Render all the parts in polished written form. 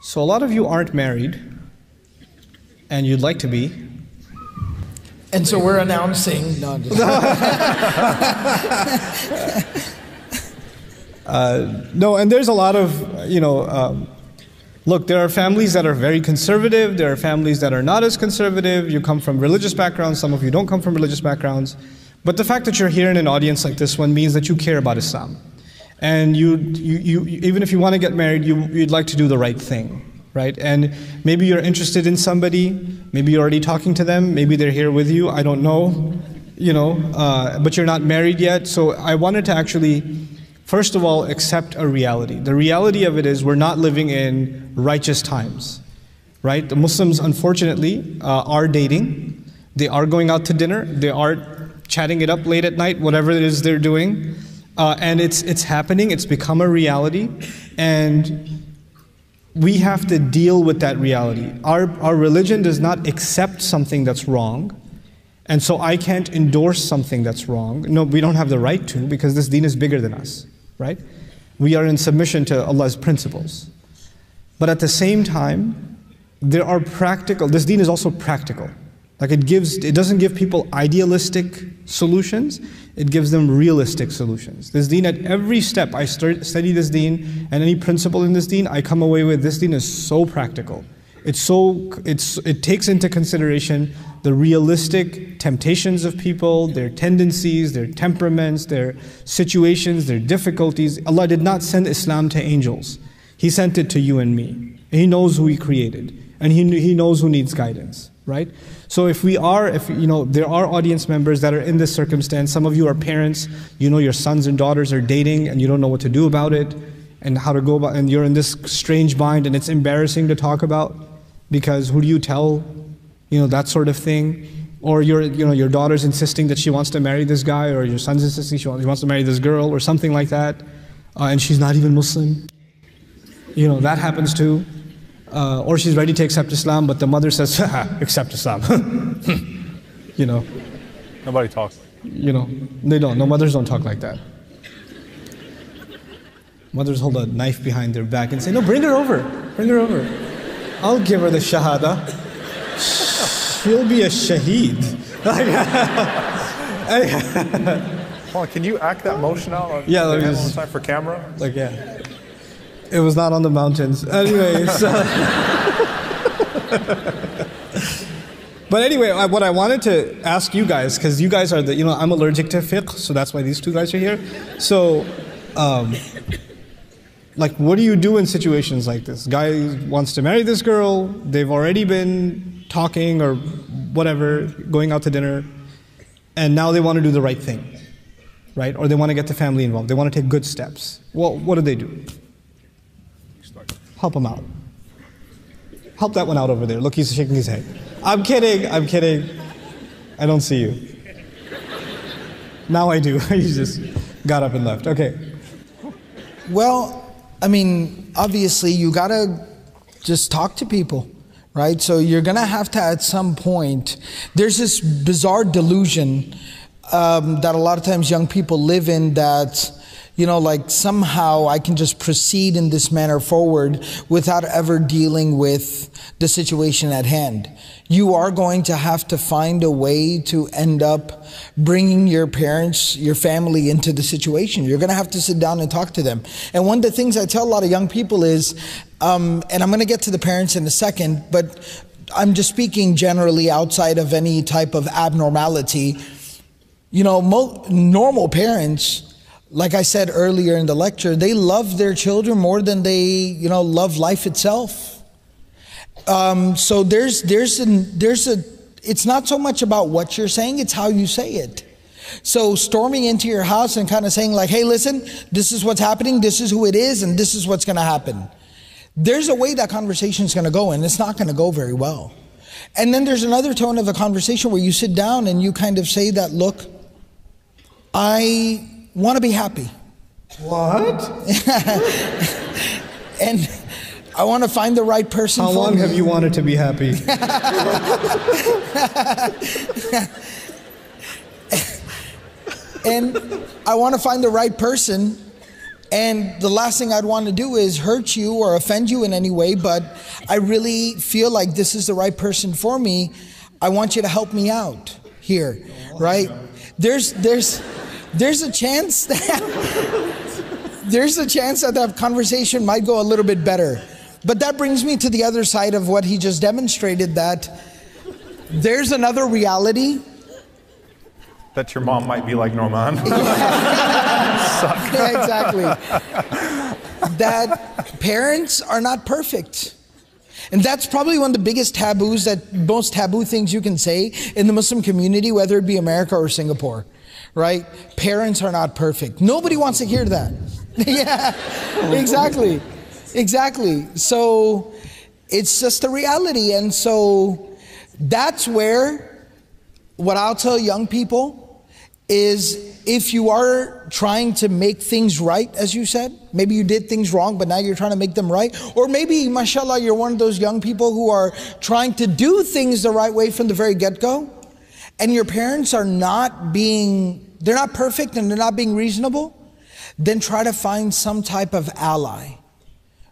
So a lot of you aren't married, and you'd like to be. And so we're announcing. No, no, and there's a lot of, look, there are families that are very conservative, there are families that are not as conservative, you come from religious backgrounds, some of you don't come from religious backgrounds, but the fact that you're here in an audience like this one means that you care about Islam. And you even if you want to get married, you'd like to do the right thing, right? And maybe you're interested in somebody, maybe you're already talking to them, maybe they're here with you, I don't know, but you're not married yet. So I wanted to actually, first of all, accept a reality. The reality of it is we're not living in righteous times, right? The Muslims, unfortunately, are dating. They are going out to dinner. They are chatting it up late at night, whatever it is they're doing. And it's happening. It's become a reality. And we have to deal with that reality. Our religion does not accept something that's wrong. And so I can't endorse something that's wrong. No, we don't have the right to, because this deen is bigger than us, right? We are in submission to Allah's principles. But at the same time, there are practical, this deen is also practical. Like it doesn't give people idealistic solutions, it gives them realistic solutions. This deen, at every step I study this deen, and any principle in this deen, I come away with this deen is so practical. It takes into consideration the realistic temptations of people, their tendencies, their temperaments, their situations, their difficulties. Allah did not send Islam to angels. He sent it to you and me. He knows who He created, and He knows who needs guidance, right? So if there are audience members that are in this circumstance, some of you are parents, your sons and daughters are dating and you don't know what to do about it, and how to go about, and you're in this strange bind and it's embarrassing to talk about, because who do you tell, that sort of thing. Or your daughter's insisting that she wants to marry this guy, or your son's insisting he wants to marry this girl, or something like that, and she's not even Muslim. That happens too. Or she's ready to accept Islam, but the mother says, accept Islam. Nobody talks. They don't. No, mothers don't talk like that. Mothers hold a knife behind their back and say, no, bring her over. Bring her over. I'll give her the shahada. She'll be a shaheed. Hold on, can you act that motion out? Yeah, let me just... time for camera? Yeah. It was not on the mountains. Anyways. But anyway, what I wanted to ask you guys, because you guys are I'm allergic to fiqh, so that's why these two guys are here. So, what do you do in situations like this? Guy wants to marry this girl, they've already been talking or whatever, going out to dinner, and now they want to do the right thing, right? Or they want to get the family involved, they want to take good steps. Well, what do? Help him out. Help that one out over there. Look, he's shaking his head. I'm kidding. I don't see you. Now I do. He just got up and left. Okay. Well, obviously you gotta just talk to people, right? So you're gonna have to, at some point, there's this bizarre delusion that a lot of times young people live in, that somehow I can just proceed in this manner forward without ever dealing with the situation at hand. You are going to have to find a way to end up bringing your parents, your family into the situation. You're going to have to sit down and talk to them. And one of the things I tell a lot of young people is, and I'm going to get to the parents in a second, but I'm just speaking generally outside of any type of abnormality. Normal parents, like I said earlier in the lecture, they love their children more than they, love life itself. So it's not so much about what you're saying, it's how you say it. So storming into your house and kind of saying like, hey, listen, this is what's happening, this is who it is, and this is what's going to happen. There's a way that conversation is going to go, and it's not going to go very well. And then there's another tone of the conversation where you sit down and you kind of say that, look, I want to be happy. What? And I want to find the right person for me. How long have you wanted to be happy? And I want to find the right person, And the last thing I'd want to do is hurt you or offend you in any way, but I really feel like this is the right person for me. I want you to help me out here, right? There's a chance that that conversation might go a little bit better. But that brings me to the other side of what he just demonstrated, that there's another reality. That your mom might be like Nouman. Yeah, exactly. That parents are not perfect. And that's probably one of the biggest taboos, most taboo things you can say in the Muslim community, whether it be America or Singapore, right? Parents are not perfect. Nobody wants to hear that. Yeah, exactly. Exactly. So it's just a reality. And so that's where what I'll tell young people is, if you are trying to make things right, as you said, maybe you did things wrong, but now you're trying to make them right. Or maybe, mashallah, you're one of those young people who are trying to do things the right way from the very get-go, and your parents are they're not perfect and they're not being reasonable, then try to find some type of ally,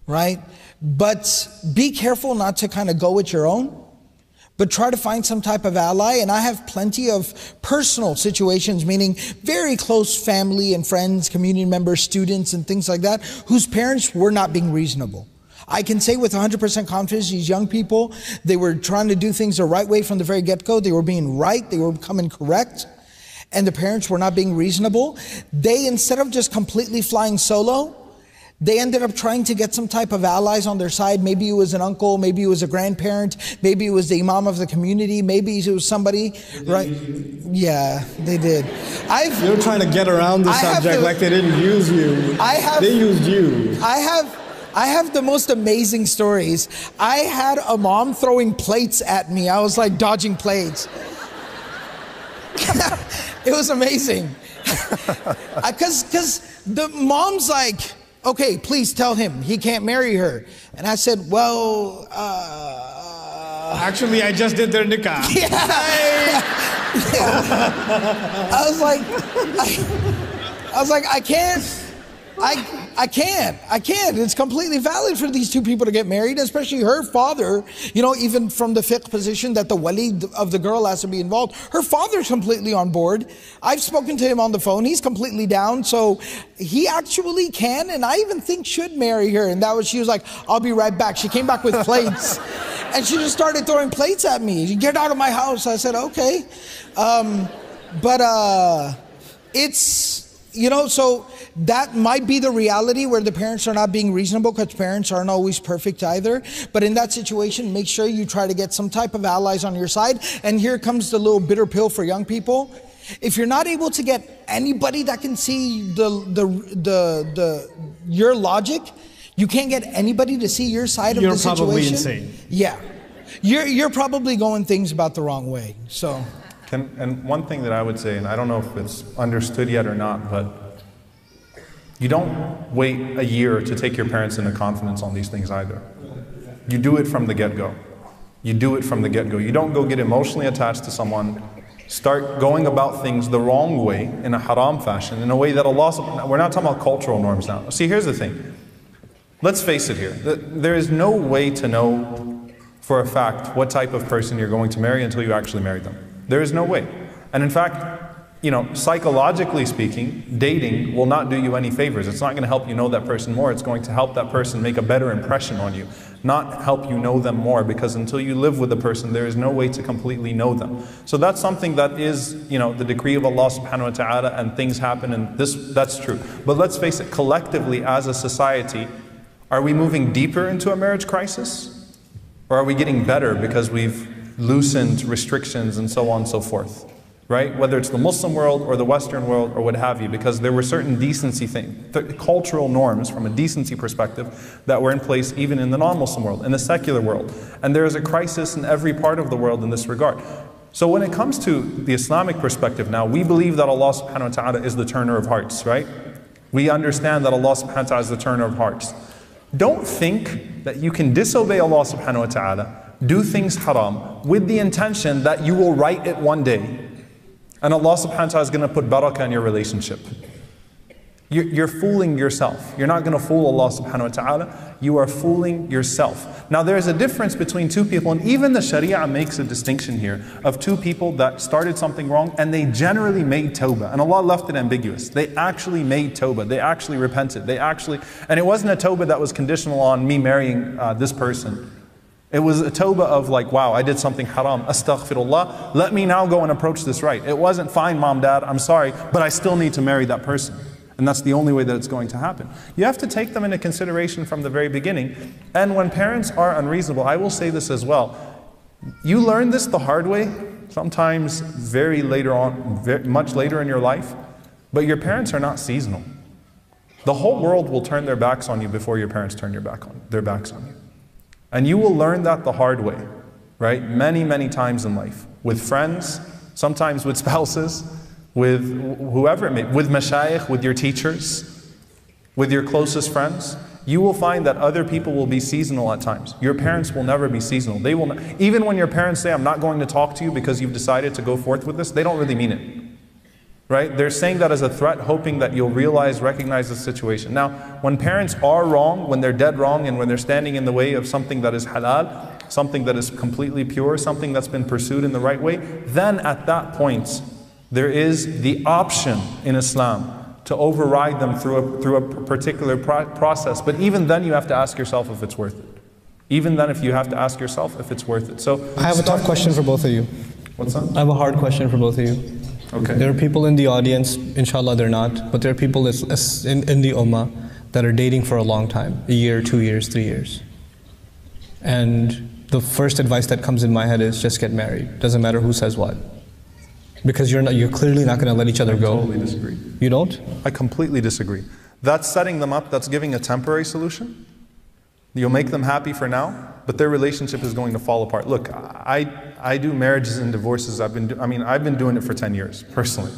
right? But be careful not to kind of go with your own, but try to find some type of ally. And I have plenty of personal situations, meaning very close family and friends, community members, students, and things like that, whose parents were not being reasonable. I can say with 100% confidence, these young people, they were trying to do things the right way from the very get-go. They were being right, they were becoming correct, and the parents were not being reasonable. They, instead of just completely flying solo, they ended up trying to get some type of allies on their side. Maybe it was an uncle, maybe it was a grandparent, maybe it was the Imam of the community, maybe it was somebody, right? Yeah, they did. You're trying to get around the subject like they didn't use you. They used you. I have the most amazing stories. I had a mom throwing plates at me. I was like dodging plates. It was amazing. Because the mom's like, okay, please tell him he can't marry her. And I said, well, actually, I just did their nikah. Yeah. I was like, I can't. It's completely valid for these two people to get married, especially her father, even from the fiqh position that the wali of the girl has to be involved. Her father's completely on board. I've spoken to him on the phone. He's completely down. So he actually can, and I even think should marry her. And she was like, I'll be right back. She came back with plates and she just started throwing plates at me. Get out of my house. I said, okay. So that might be the reality where the parents are not being reasonable, because parents aren't always perfect either. But in that situation, make sure you try to get some type of allies on your side. And here comes the little bitter pill for young people. If you're not able to get anybody that can see your logic, you can't get anybody to see your side of the situation. You're probably insane. Yeah. You're probably going things about the wrong way. So. And one thing that I would say, and I don't know if it's understood yet or not, but you don't wait a year to take your parents into confidence on these things either. You do it from the get-go. You do it from the get-go. You don't go get emotionally attached to someone, start going about things the wrong way, in a haram fashion, in a way that Allah, we're not talking about cultural norms now. See, here's the thing. Let's face it here. There is no way to know for a fact what type of person you're going to marry until you actually marry them. There is no way. And in fact, psychologically speaking, dating will not do you any favors. It's not going to help you know that person more. It's going to help that person make a better impression on you, not help you know them more, because until you live with the person, there is no way to completely know them. So that's something that is, the decree of Allah subhanahu wa ta'ala, and things happen, and that's true. But let's face it, collectively as a society, are we moving deeper into a marriage crisis? Or are we getting better because we've loosened restrictions and so on and so forth, right? Whether it's the Muslim world or the Western world or what have you, because there were certain decency cultural norms from a decency perspective that were in place even in the non-Muslim world, in the secular world. And there is a crisis in every part of the world in this regard. So when it comes to the Islamic perspective now, we believe that Allah subhanahu wa ta'ala is the turner of hearts, right? We understand that Allah subhanahu wa ta'ala is the turner of hearts. Don't think that you can disobey Allah subhanahu wa ta'ala, do things haram, with the intention that you will right it one day. And Allah subhanahu wa ta'ala is going to put barakah in your relationship. You're fooling yourself. You're not going to fool Allah subhanahu wa ta'ala. You are fooling yourself. Now there's a difference between two people, and even the Sharia makes a distinction here of two people that started something wrong and they generally made tawbah. And Allah left it ambiguous. They actually made tawbah. They actually repented. And it wasn't a tawbah that was conditional on me marrying this person. It was a tawbah of like, wow, I did something haram, astaghfirullah, let me now go and approach this right. It wasn't, fine mom, dad, I'm sorry, but I still need to marry that person. And that's the only way that it's going to happen. You have to take them into consideration from the very beginning. And when parents are unreasonable, I will say this as well. You learn this the hard way, sometimes very later on, much later in your life, but your parents are not seasonal. The whole world will turn their backs on you before your parents turn their backs on you. And you will learn that the hard way, right? Many, many times in life. With friends, sometimes with spouses, with whoever it may be, with mashayikh, with your teachers, with your closest friends. You will find that other people will be seasonal at times. Your parents will never be seasonal. They will not, even when your parents say, I'm not going to talk to you because you've decided to go forth with this, they don't really mean it. Right? They're saying that as a threat, hoping that you'll recognize the situation. Now, when parents are wrong, when they're dead wrong, and when they're standing in the way of something that is halal, something that is completely pure, something that's been pursued in the right way, then at that point, there is the option in Islam to override them through a particular process. But even then you have to ask yourself if it's worth it. Even then you have to ask yourself if it's worth it. So I have a tough question for both of you. What's that? I have a hard question for both of you. Okay. There are people in the audience, inshallah they're not, but there are people in the ummah that are dating for a long time, a year, 2 years, 3 years. And the first advice that comes in my head is just get married. Doesn't matter who says what. Because you're clearly not going to let each other go. I totally disagree. You don't? I completely disagree. That's setting them up, that's giving a temporary solution. You'll make them happy for now, but their relationship is going to fall apart. Look, I do marriages and divorces. I've been doing it for 10 years, personally.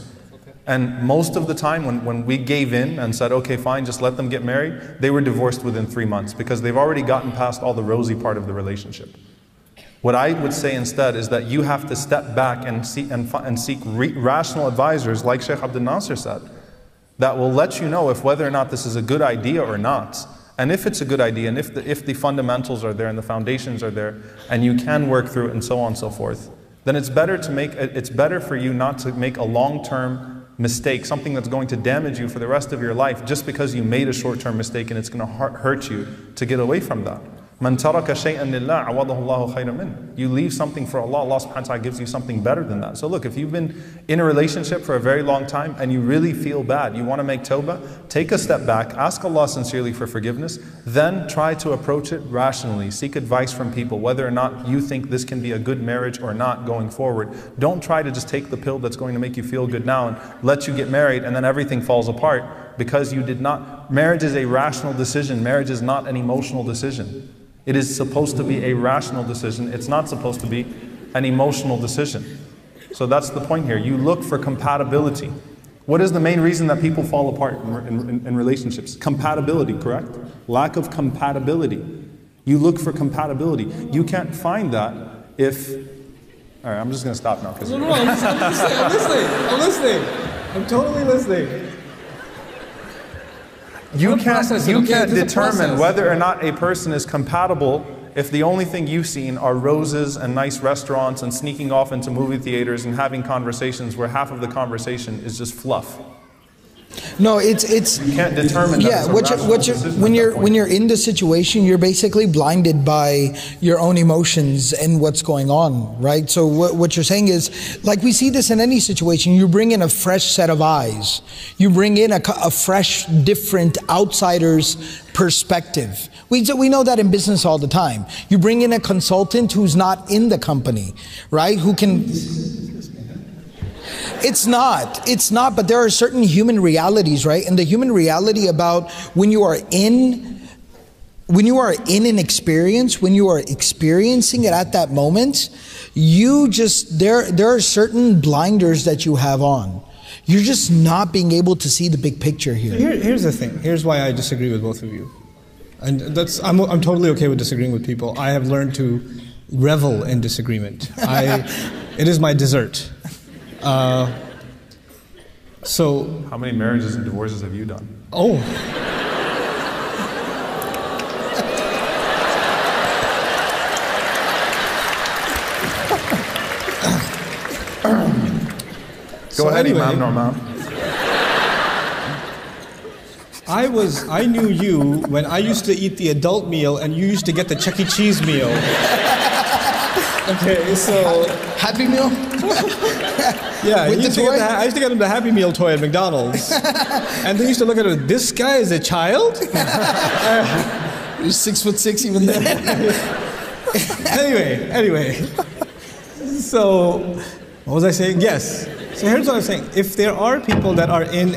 And most of the time when we gave in and said, okay, fine, just let them get married, they were divorced within 3 months because they've already gotten past all the rosy part of the relationship. What I would say instead is that you have to step back and seek rational advisors, like Sheikh Abdul Nasir said, that will let you know if whether or not this is a good idea or not. And if it's a good idea, and if the fundamentals are there and the foundations are there, and you can work through it and so on and so forth, then it's better for you not to make a long-term mistake, something that's going to damage you for the rest of your life, just because you made a short-term mistake and it's going to hurt you to get away from that. Man taraka shay'an lillah awadahu Allahu khayran min. You leave something for Allah, Allah subhanahu wa ta'ala gives you something better than that. So look, if you've been in a relationship for a very long time and you really feel bad, you want to make tawbah, take a step back, ask Allah sincerely for forgiveness, then try to approach it rationally. Seek advice from people, whether or not you think this can be a good marriage or not going forward. Don't try to just take the pill that's going to make you feel good now and let you get married and then everything falls apart because you did not. Marriage is a rational decision. Marriage is not an emotional decision. It is supposed to be a rational decision. It's not supposed to be an emotional decision. So that's the point here. You look for compatibility. What is the main reason that people fall apart in relationships? Compatibility, correct? Lack of compatibility. You look for compatibility. You can't find that if... All right, I'm just going to stop now. No, I'm listening. I'm totally listening. You can't determine whether or not a person is compatible if the only thing you've seen are roses and nice restaurants and sneaking off into movie theaters and having conversations where half of the conversation is just fluff. No, it's you can't determine. Yeah, when you're in the situation, you're basically blinded by your own emotions and what's going on, right? So what you're saying is, like we see this in any situation, you bring in a fresh set of eyes, you bring in a fresh, different outsider's perspective. We know that in business all the time. You bring in a consultant who's not in the company, right? Who can. It's not, but there are certain human realities, right? And the human reality about when you are in an experience, when you are experiencing it at that moment, there are certain blinders that you have on. You're just not being able to see the big picture here. Here's the thing. Here's why I disagree with both of you. And I'm totally okay with disagreeing with people. I have learned to revel in disagreement. It is my dessert. So, how many marriages and divorces have you done? Oh. Go ahead, anyway, Imam Nouman. I knew you when I used to eat the adult meal and you used to get the Chuck E. Cheese meal. Okay, so... Happy Meal? Yeah, I used to get him the Happy Meal toy at McDonald's. And they used to look at him, this guy is a child? You're 6'6" even then. Anyway. So, what was I saying? Yes. So here's what I'm saying. If there are people that are in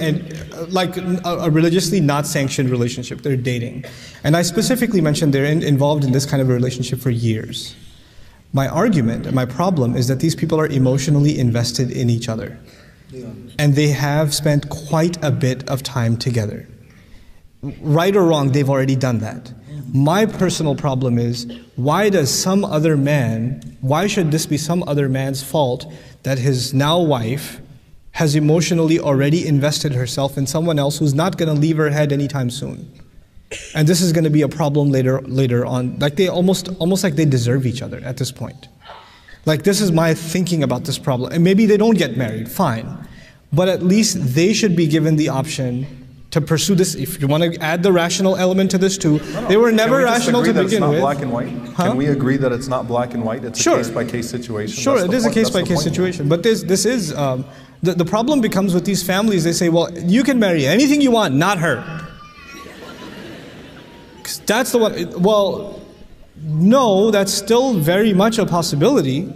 a religiously not sanctioned relationship, they're dating. And I specifically mentioned they're involved in this kind of a relationship for years. My argument and my problem is that these people are emotionally invested in each other. Yeah. And they have spent quite a bit of time together. Right or wrong, they've already done that. My personal problem is, why should this be some other man's fault that his now wife has emotionally already invested herself in someone else who's not going to leave her head anytime soon? And this is going to be a problem later on. Like they almost like they deserve each other at this point. Like this is my thinking about this problem. And maybe they don't get married, fine. But at least they should be given the option to pursue this. If you want to add the rational element to this too, they were never rational to begin with. Black and white? Huh? Can we agree that it's not black and white? It's a case-by-case situation. Sure, it is a case-by-case situation. But this is the problem becomes with these families. They say, well, you can marry anything you want, not her. That's the one. Well, no, that's still very much a possibility.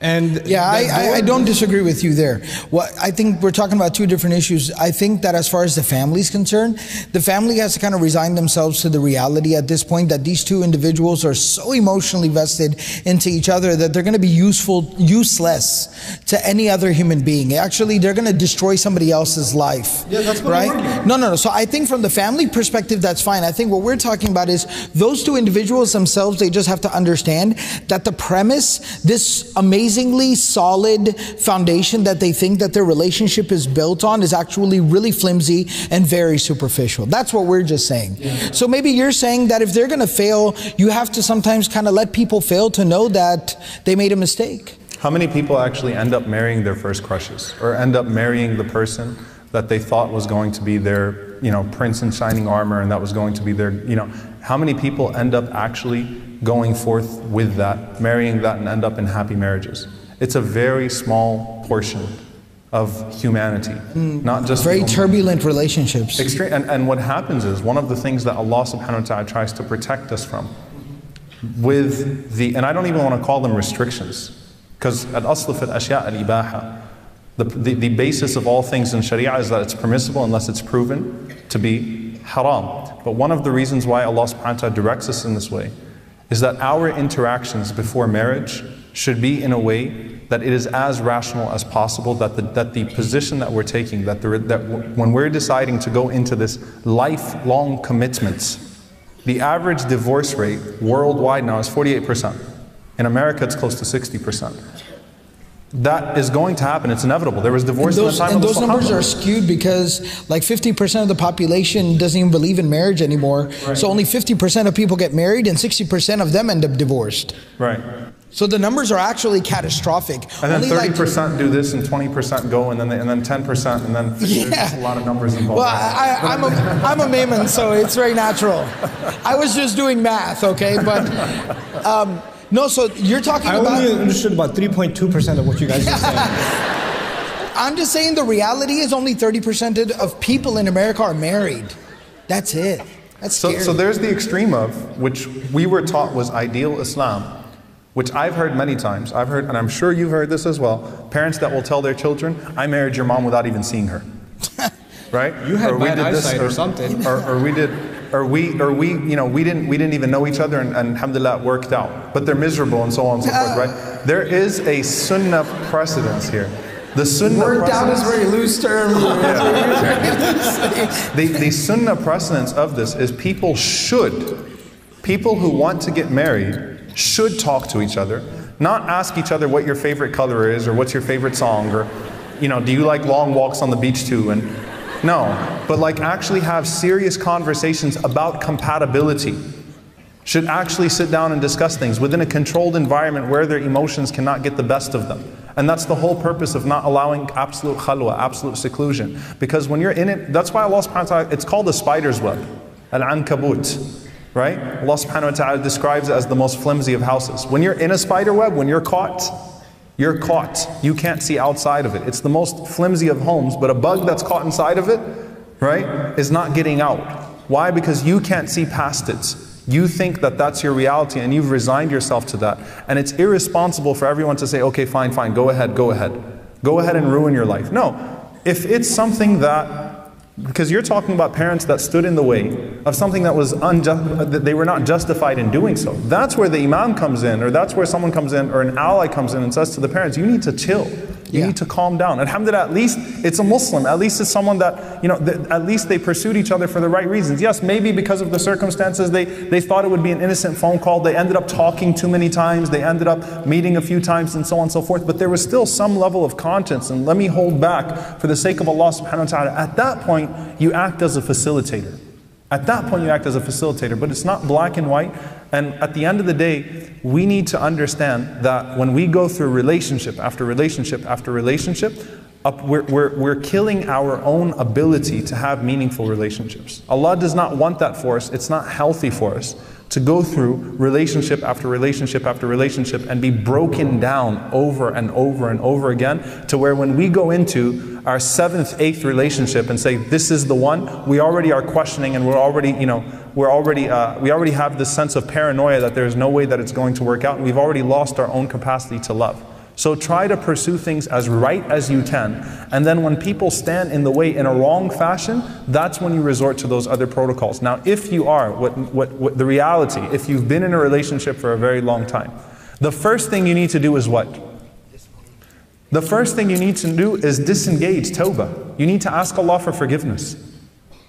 And yeah, I don't disagree with you there. Well, I think we're talking about two different issues. I think that as far as the family is concerned, the family has to kind of resign themselves to the reality at this point that these two individuals are so emotionally vested into each other that they're going to be useless to any other human being. Actually, they're going to destroy somebody else's life. Yeah, that's what right? I'm arguing. No. So I think from the family perspective, that's fine. I think what we're talking about is those two individuals themselves, they just have to understand that the premise, this amazingly solid foundation that they think that their relationship is built on is actually really flimsy and very superficial. That's what we're just saying. Yeah. So maybe you're saying that if they're going to fail, you have to sometimes kind of let people fail to know that they made a mistake. How many people actually end up marrying their first crushes or end up marrying the person that they thought was going to be their, prince in shining armor and that was going to be their, how many people end up actually going forth with that, marrying that and end up in happy marriages? It's a very small portion of humanity, not just very turbulent relationships. Extreme, and what happens is, one of the things that Allah subhanahu wa ta'ala tries to protect us from with the, and I don't even want to call them restrictions, because al-asl fi al-ashya' al-ibaha, the basis of all things in Sharia is that it's permissible unless it's proven to be haram. But one of the reasons why Allah subhanahu wa ta'ala directs us in this way is that our interactions before marriage should be in a way that it is as rational as possible, that the position that we're taking, that when we're deciding to go into this lifelong commitments, the average divorce rate worldwide now is 48%. In America, it's close to 60%. That is going to happen. It's inevitable. There was divorce in the time of the Sahaba. And those numbers are skewed because like 50% of the population doesn't even believe in marriage anymore. Right. So only 50% of people get married and 60% of them end up divorced. Right. So the numbers are actually catastrophic. And then 30% do this and 20% go and then 10% and then there's a lot of numbers involved. Well, I'm a Mayman, so it's very natural. I was just doing math, okay? But no, so you're talking about... I only understood about 3.2% of what you guys just said. I'm just saying the reality is only 30% of people in America are married. That's it. That's scary. So there's the extreme of, which we were taught was ideal Islam, which I've heard many times. I've heard, and I'm sure you've heard this as well, parents that will tell their children, I married your mom without even seeing her. Right? You had bad eyesight or something. We didn't even know each other and alhamdulillah it worked out. But they're miserable and so on and so forth, right? There is a sunnah precedence here. The sunnah worked out is very loose term. The sunnah precedence of this is people who want to get married should talk to each other, not ask each other what your favorite color is or what's your favorite song, or do you like long walks on the beach too? And no, but like actually have serious conversations about compatibility. Should actually sit down and discuss things within a controlled environment where their emotions cannot get the best of them. And that's the whole purpose of not allowing absolute khalwa, absolute seclusion. Because when you're in it, that's why Allah subhanahu wa ta'ala, it's called the spider's web, al-ankabut, right? Allah subhanahu wa ta'ala describes it as the most flimsy of houses. When you're in a spider web, when you're caught. You can't see outside of it. It's the most flimsy of homes, but a bug that's caught inside of it, right, is not getting out. Why? Because you can't see past it. You think that that's your reality and you've resigned yourself to that. And it's irresponsible for everyone to say, okay, fine, go ahead. Go ahead and ruin your life. No, if it's something that, because you're talking about parents that stood in the way of something that was unjust, that they were not justified in doing so. That's where the Imam comes in, or that's where someone comes in, or an ally comes in and says to the parents, you need to chill. You need to calm down. Alhamdulillah, at least it's a Muslim. At least it's someone that, at least they pursued each other for the right reasons. Yes, maybe because of the circumstances, they thought it would be an innocent phone call. They ended up talking too many times. They ended up meeting a few times and so on and so forth. But there was still some level of conscience. And let me hold back for the sake of Allah subhanahu wa ta'ala. At that point, you act as a facilitator. At that point, you act as a facilitator. But it's not black and white. And at the end of the day, we need to understand that when we go through relationship after relationship after relationship, we're killing our own ability to have meaningful relationships. Allah does not want that for us. It's not healthy for us to go through relationship after relationship after relationship and be broken down over and over and over again, to where when we go into our 7th, 8th relationship and say, this is the one, we already are questioning, and we already have this sense of paranoia that there's no way that it's going to work out, and we've already lost our own capacity to love. So try to pursue things as right as you can, and then when people stand in the way in a wrong fashion, that's when you resort to those other protocols. Now, if you are, what the reality, if you've been in a relationship for a very long time, the first thing you need to do is what? The first thing you need to do is disengage, tawbah. You need to ask Allah for forgiveness.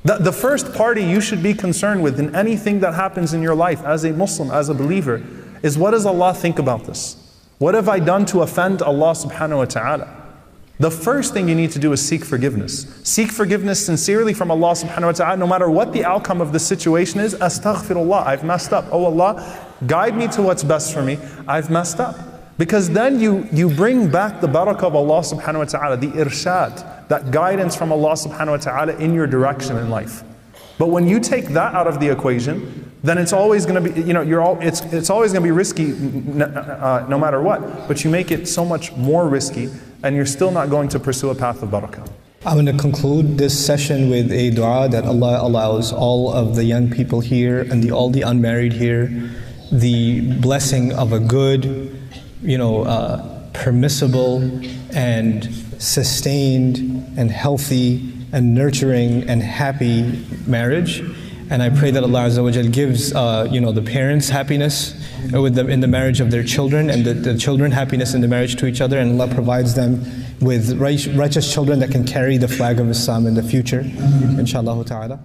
The first party you should be concerned with in anything that happens in your life as a Muslim, as a believer, is what does Allah think about this? What have I done to offend Allah subhanahu wa ta'ala? The first thing you need to do is seek forgiveness. Seek forgiveness sincerely from Allah subhanahu wa ta'ala, no matter what the outcome of the situation is. Astaghfirullah, I've messed up. Oh Allah, guide me to what's best for me. I've messed up. Because then you bring back the barakah of Allah subhanahu wa ta'ala, the irshad, that guidance from Allah subhanahu wa ta'ala in your direction in life. But when you take that out of the equation, then it's always going to be, it's always going to be risky no matter what. But you make it so much more risky, and you're still not going to pursue a path of barakah. I'm going to conclude this session with a dua that Allah allows all of the young people here and all the unmarried here the blessing of a good, permissible and sustained and healthy and nurturing and happy marriage. And I pray that Allah Azza wa Jal gives the parents happiness in the marriage of their children, and the children happiness in the marriage to each other, and Allah provides them with righteous children that can carry the flag of Islam in the future, inshaAllah ta'ala.